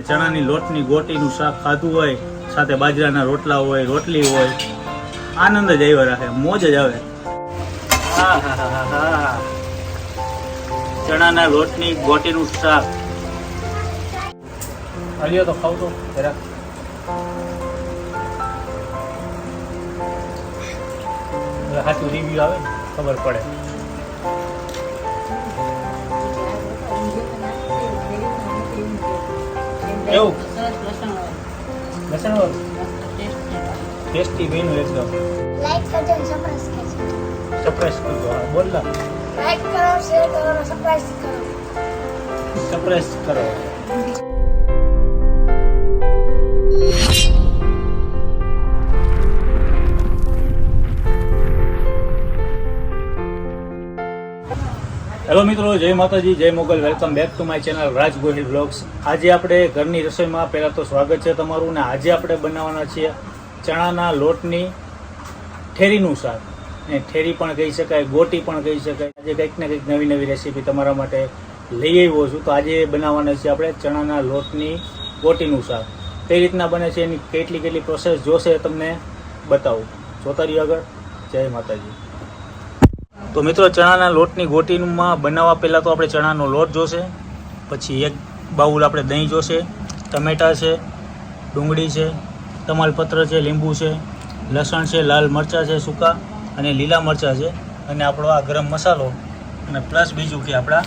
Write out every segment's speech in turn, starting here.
ચણાની લોટની ગોટીનું શાક ખાધું હોય, સાથે બાજરાના રોટલા હોય, રોટલી હોય, આનંદ જ આવ્યો રાખે, મોજ જ આવે. ચણાના લોટની ગોટીનું શાક હલ્યો તો ખાવ તો જરા. સાચું રિવ્યુ આવે ને ખબર પડે. એવું લસણ વાળું ટેસ્ટી બન્યું એકદમ. લાઈક કરજો અને સબસ્ક્રાઇબ કરજો. સરપ્રાઈઝ કરજો. હા બોલ ના. લાઈક કરો, શેર કરો અને સબસ્ક્રાઇબ કરો. સરપ્રાઈઝ કરો. હેલો મિત્રો, જય માતાજી, જય Mogal. Welcome back to my channel Raj Gohil vlogs. આજે આપણે ઘરની રસોઈમાં પહેલાં તો સ્વાગત છે તમારું. ને આજે આપણે બનાવવાના છીએ ચણાના લોટની ઠેરીનું શાક. ને ઠેરી પણ કહી શકાય, ગોટી પણ કહી શકાય. આજે કંઈક ને કંઈક નવી નવી રેસીપી તમારા માટે લઈ આવ્યો છું. તો આજે બનાવવાના છીએ આપણે ચણાના લોટની ગોટીનું શાક. કઈ રીતના બને છે, એની કેટલી પ્રોસેસ જોશે તમને બતાવું. જોતા રહીએ આગળ. જય માતાજી. તો મિત્રો, ચણાના લોટની ગોટીમાં બનાવવા પહેલાં તો આપણે ચણાનો લોટ જોશે, પછી એક બાઉલ આપણે દહીં જોશે, ટમેટાં છે, ડુંગળી છે, તમાલપત્ર છે, લીંબુ છે, લસણ છે, લાલ મરચાં છે સૂકા, અને લીલા મરચાં છે, અને આપણો આ ગરમ મસાલો, અને પ્લસ બીજું કે આપણા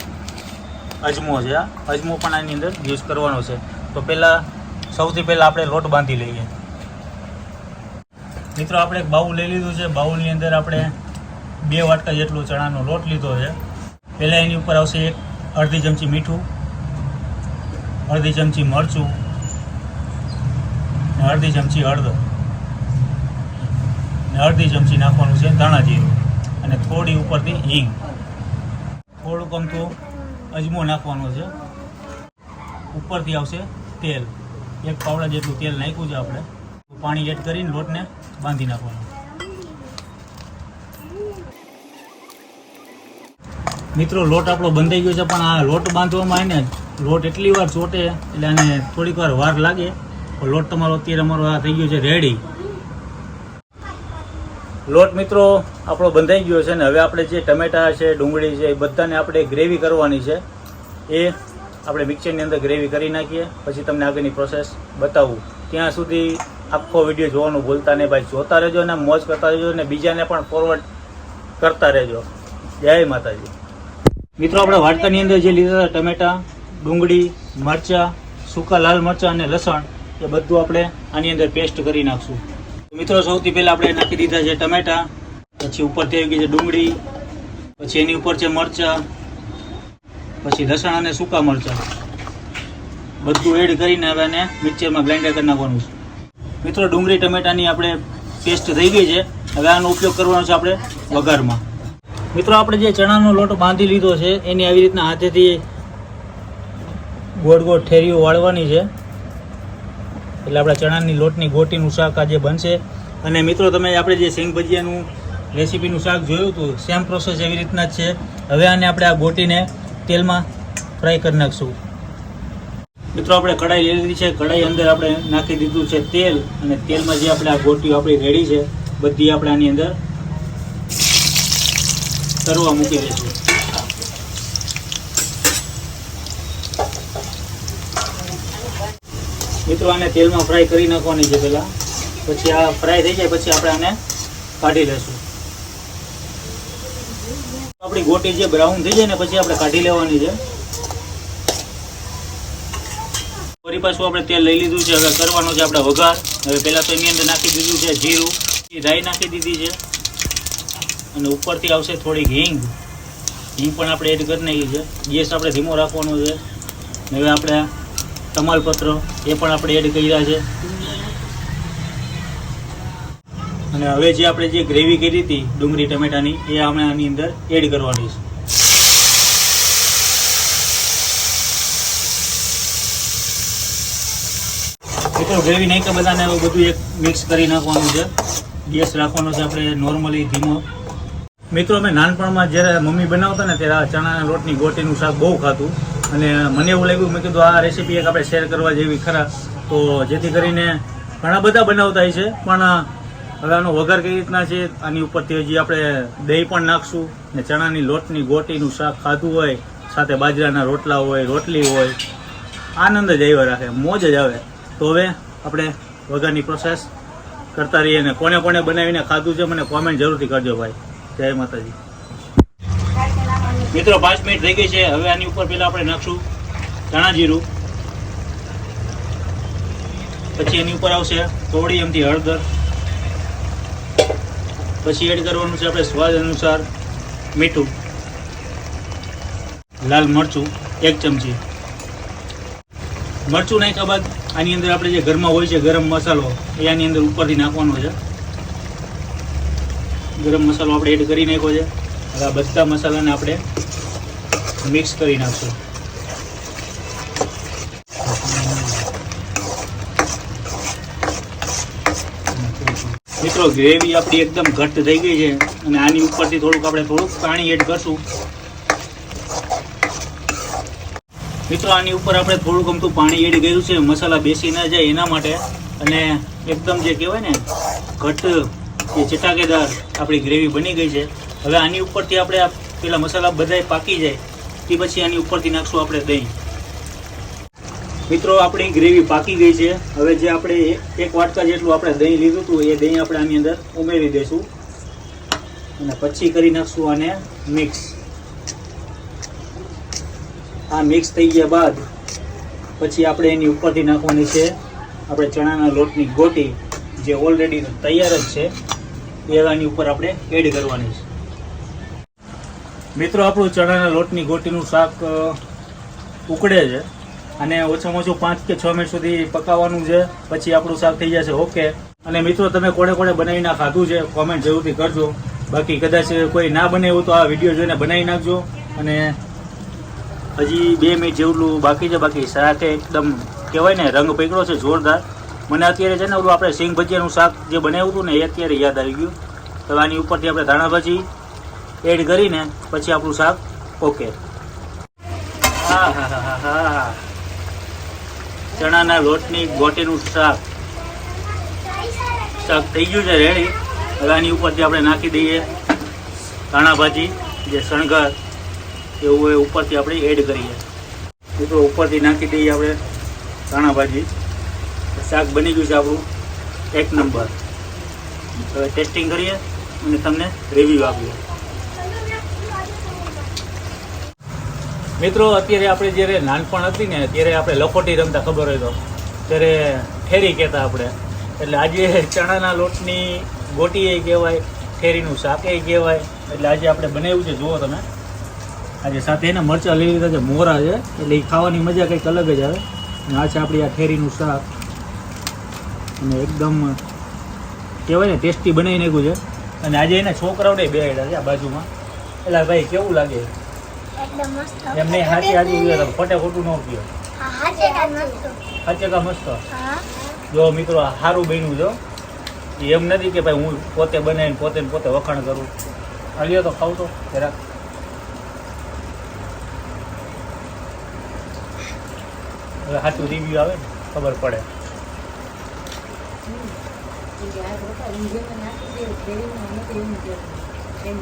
અજમો છે. આ અજમો પણ આની અંદર યુઝ કરવાનો છે. તો સૌથી પહેલાં આપણે લોટ બાંધી લઈએ. મિત્રો, આપણે એક બાઉલ લઈ લીધું છે. બાઉલની અંદર આપણે 2 વાટકા જેટલો ચણાનો લોટ લીધો છે. પહેલાં એની ઉપર આવશે અડધી ચમચી મીઠું, અડધી ચમચી મરચું, ને અડધી ચમચી હળદર, ને અડધી ચમચી નાખવાનું છે ધાણા જીરું, અને થોડી ઉપરથી હિંગ, થોડુંક અમથું અજમો નાખવાનો છે. ઉપરથી આવશે તેલ, 1 પાવડા જેટલું તેલ નાખ્યું છે આપણે. પાણી એડ કરીને લોટને બાંધી નાખવાનો. મિત્રો, લોટ આપણો બંધાઈ ગયો છે, પણ આ લોટ બાંધવામાં આવે ને, લોટ એટલી વાર ચોટે એટલે આને થોડીક વાર લાગે. લોટ તમારો અત્યારે અમારો આ થઈ ગયો છે રેડી. લોટ મિત્રો આપણો બંધાઈ ગયો છે, ને હવે આપણે જે ટમેટા છે, ડુંગળી છે, એ બધાને આપણે ગ્રેવી કરવાની છે. એ આપણે મિક્સરની અંદર ગ્રેવી કરી નાખીએ, પછી તમને આગળની પ્રોસેસ બતાવું. ત્યાં સુધી આખો વિડીયો જોવાનું ભૂલતા નહીં ભાઈ. જોતા રહેજો ને મોજ કરતા રહેજો, ને બીજાને પણ ફોરવર્ડ કરતા રહેજો. જય માતાજી. મિત્રો, આપણે વાટકાની અંદર જે લીધા હતા ટમેટા, ડુંગળી, મરચાં, સૂકા લાલ મરચાં અને લસણ, એ બધું આપણે આની અંદર પેસ્ટ કરી નાખશું. મિત્રો, સૌથી પહેલાં આપણે નાખી દીધા છે ટમેટા, પછી ઉપરથી આવી ગઈ છે ડુંગળી, પછી એની ઉપર છે મરચાં, પછી લસણ અને સૂકા મરચાં, બધું એડ કરીને હવે આને મિક્સરમાં ગ્રાઇન્ડર કરી નાખવાનું છે. મિત્રો, ડુંગળી ટમેટાની આપણે પેસ્ટ થઈ ગઈ છે. હવે આનો ઉપયોગ કરવાનો છે આપણે વઘારમાં. મિત્રો, આપણે જે ચણાનો લોટ બાંધી લીધો છે, એની આવી રીતના હાથેથી ગોળ ગોળ ઠેરીઓ વાળવાની છે. એટલે આપણા ચણાની લોટની ગોટીનું શાક આજે બનશે. અને મિત્રો, તમે આપણે જે સિંગ ભજીયાનું રેસીપીનું શાક જોયું હતું, સેમ પ્રોસેસ એવી રીતના જ છે. હવે આને આપણે આ ગોટીને તેલમાં ફ્રાય કરી નાખશું. મિત્રો, આપણે કઢાઈ લઈ લીધી છે. કઢાઈ અંદર આપણે નાખી દીધું છે તેલ, અને તેલમાં જે આપણે આ ગોટીઓ આપણી રેડી છે, બધી આપણે આની અંદર તરવા મૂકી દઈશું. મિત્રો, આને તેલમાં ફ્રાય કરી નાખવાની છે પહેલાં. પછી આ ફ્રાય થઈ જાય પછી આપણે આને કાઢી લઈશું. આપણી ગોટી જે બ્રાઉન થઈ જાય ને પછી આપણે કાઢી લેવાની છે. ફરી પાછું આપણે તેલ લઈ લીધું છે. હવે કરવાનો છે આપણે વઘાર. હવે પહેલાં તો એની અંદર નાખી દીધું છે જીરું, રાઈ નાખી દીધી છે, અને ઉપરથી આવશે થોડીક હિંગ પણ આપણે એડ કરી નાખી છે. ગેસ આપણે ધીમો રાખવાનો છે. હવે આપણે તમાલપત્ર એ પણ આપણે એડ કર્યા છે. અને હવે જે આપણે જે ગ્રેવી કરી હતી ડુંગળી ટમેટાની, એ આપણે આની અંદર એડ કરવાની છે. મિત્રો, ગ્રેવી નાખ્યા બધાને હવે બધું એક મિક્સ કરી નાખવાનું છે. ગેસ રાખવાનો છે આપણે નોર્મલી ધીમો. મિત્રો, અમે નાનપણમાં જ્યારે મમ્મી બનાવતા ને ત્યારે આ ચણાના લોટની ગોટીનું શાક બહુ ખાતું, અને મને એવું લાગ્યું મેં કીધું આ રેસીપી એક આપણે શેર કરવા જેવી ખરા, તો જેથી કરીને ઘણા બધા બનાવતા હોય છે પણ હવે આનો વઘાર કઈ રીતના છે, આની ઉપરથી હજી આપણે દહીં પણ નાખશું ને ચણાની લોટની ગોટીનું શાક ખાધું હોય, સાથે બાજરાના રોટલા હોય, રોટલી હોય, આનંદ જ આવ્યો રાખે, મોજ જ આવે. તો હવે આપણે વઘારની પ્રોસેસ કરતા રહીએ ને કોને કોને બનાવીને ખાધું છે મને કોમેન્ટ જરૂરથી કરજો ભાઈ. જય માતાજી. મિત્રો 5 મિનિટ થઈ ગઈ છે. હવે આની ઉપર પહેલા આપણે નાખશું ધાણા જીરું, પછી એની ઉપર આવશે થોડી એમથી હળદર, પછી એડ કરવાનું છે આપણે સ્વાદ અનુસાર મીઠું, લાલ મરચું 1 ચમચી. મરચું નાખ્યા બાદ આની અંદર આપણે જે ઘરમાં હોય છે ગરમ મસાલો એ આની અંદર ઉપરથી નાખવાનો છે. ગરમ મસાલો આપણે એડ કરી નાખ્યો છે. હવે આ બધા મસાલાને આપણે મિક્સ કરી નાખશું. મિત્રો ગ્રેવી આપણી એકદમ ઘટ્ટ થઈ ગઈ છે અને આની ઉપરથી થોડુંક પાણી એડ કરશું. મિત્રો આની ઉપર આપણે થોડુંક અમથું પાણી એડ કર્યું છે મસાલા બેસી ના જાય એના માટે, અને એકદમ જે કહેવાય ને ઘટ્ટ જે ચટાકેદાર આપણી ગ્રેવી બની ગઈ છે. હવે આની ઉપરથી આપણે પેલા મસાલા બધાય પાકી જાય તે પછી આની ઉપરથી નાખશું આપણે દહીં. મિત્રો આપણી ગ્રેવી પાકી ગઈ છે. હવે જે આપણે 1 વાટકા જેટલું આપણે દહીં લીધું હતું એ દહીં આપણે આની અંદર ઉમેરી દઈશું અને પછી કરી નાખશું આને મિક્સ. આ મિક્સ થઈ ગયા બાદ પછી આપણે એની ઉપરથી નાખવાની છે આપણે ચણાના લોટની ગોટી જે ઓલરેડી તૈયાર જ છે એ આની ઉપર આપણે એડ કરવાની છે. મિત્રો આપણું ચણાના લોટની ગોટીનું શાક ઉકળે છે અને ઓછામાં ઓછું 5 કે 6 મિનિટ સુધી પકાવવાનું છે, પછી આપણું શાક થઈ જશે ઓકે. અને મિત્રો તમે કોણે કોણે બનાવીને ખાધું છે કોમેન્ટ જરૂરથી કરજો. બાકી કદાચ કોઈ ના બનાવ્યું તો આ વિડીયો જોઈને બનાવી નાખજો. અને હજી 2 મિનિટ જેટલું બાકી છે. બાકી શાક એકદમ કહેવાય ને રંગ પકડ્યો છે જોરદાર. મને અત્યારે છે ને ઓલું આપણે સિંગ ભજીયાનું શાક જે બનાવ્યું હતું ને એ અત્યારે યાદ આવી ગયું. તો આની ઉપરથી આપણે ધાણા ભાજી એડ કરીને પછી આપણું શાક ઓકે. હા હા હા હા હા, ચણાના લોટની ગોટીનું શાક થઈ ગયું છે રેડી. હવે આની ઉપરથી આપણે નાખી દઈએ ધાણા ભાજી જે શણગાર એવું એ ઉપરથી આપણે એડ કરીએ. મિત્રો ઉપરથી નાખી દઈએ આપણે ધાણા ભાજી. શાક બની ગયું છે આપણું 1 નંબર. હવે ટેસ્ટિંગ કરીએ અને તમને રિવ્યૂ આપીએ. મિત્રો અત્યારે આપણે જ્યારે નાનપણ હતી ને ત્યારે આપણે લખોટી રમતા ખબર હોય તો ત્યારે ઠેરી કહેતા આપણે. એટલે આજે ચણાના લોટની ગોટી એ કહેવાય, ઠેરીનું શાક એ કહેવાય. એટલે આજે આપણે બનાવ્યું છે જુઓ તમે. આજે સાથે એને મરચાં લઈ લીધા છે, મોરા છે, એટલે એ ખાવાની મજા કંઈક અલગ જ આવે. અને આ છે આપણી આ ઠેરીનું શાક અને એકદમ કહેવાય ને ટેસ્ટી બનાવી નાખ્યું છે. અને આજે એના છોકરાઓને બેહાડ્યા છે આ બાજુમાં. એટલે ભાઈ કેવું લાગે એકદમ મસ્ત. એમ નહીં હાચી હાચી ખોટે ખોટું ન પીઓ. હા હાચે કા મસ્ત. હાચે કા મસ્ત. હા જો મિત્રો સારું બન્યું જો. એમ નથી કે ભાઈ હું પોતે બનાવીને પોતે વખાણ કરું. હાલ્યો તો ખાવ તો જરાક. હવે સાચું રિવ્યુ આવે ને ખબર પડે.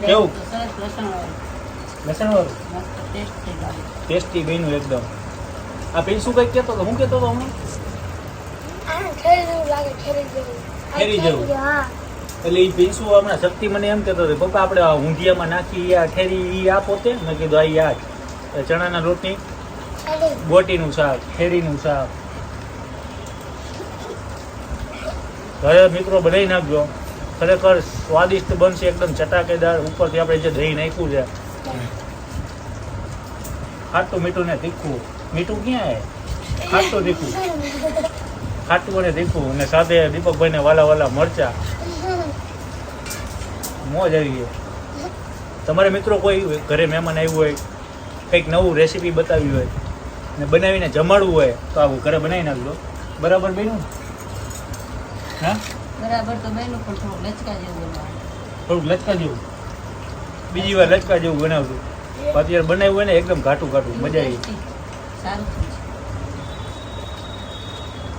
કેવું લસણ વાળું ટેસ્ટી બન્યું એકદમ. આ પૈસું કંઈક કહેતો હતો, હું કહેતો હતો હમણાં આ ઠેરી જેવું લાગે, ઠેરી જેવું. ઠેરી જેવું. હા એટલે એ પૈસું હમણાં શક્તિ મને એમ કહેતો હતો પપ્પા આપણે આ ઊંધિયામાં નાખી આ ઠેરી આ પોતે. મેં કીધું આ યાદ ચણાના લોટની ઠેરી. ગોટીનું શાક, ઠેરીનું શાક. ઘરે મિત્રો બનાવી નાખજો, ખરેખર સ્વાદિષ્ટ બનશે, એકદમ ચટાકેદાર. ઉપરથી આપણે જે દહીં નાખ્યું છે ખાટું મીઠું ને તીખું. મીઠું ક્યાં ખાટું તીખું, ખાટું અને તીખું, અને સાથે દીપકભાઈને વાલા વાલા મરચા. મોજ આવી ગઈ. તમારે મિત્રો કોઈ ઘરે મહેમાન આવ્યું હોય, કંઈક નવું રેસીપી બતાવી હોય ને બનાવીને જમાડવું હોય તો આવું ઘરે બનાવી નાખજો. બરાબર બન્યું? હા બરાબર તો બન્યું, પણ થોડું લચકા જેવું બનાવવાનું. થોડુંક લચકા જેવું. બીજી વાર લચકા જેવું બનાવશું. અત્યારે બનાવ્યું હોય ને એકદમ ઘાટું ઘાટું મજા આવી. સારું થયું છે.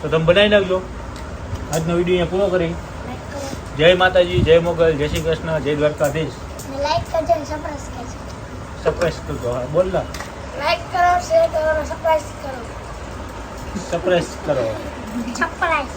તો તમે બનાવી નાખજો. આજનો વિડીયો અહીંયા પૂરો કરી. લાઈક કરો જય માતાજી, જય મોગલ, જય શ્રી કૃષ્ણ, જય દ્વારકાધીશ. અને લાઈક કરજો અને સરપ્રાઈઝ કરજો. સરપ્રાઈઝ કરજો. હા બોલ ના. લાઈક કરો, શેર કરો અને સરપ્રાઈઝ કરો. સરપ્રાઈઝ કરો. સરપ્રાઈઝ.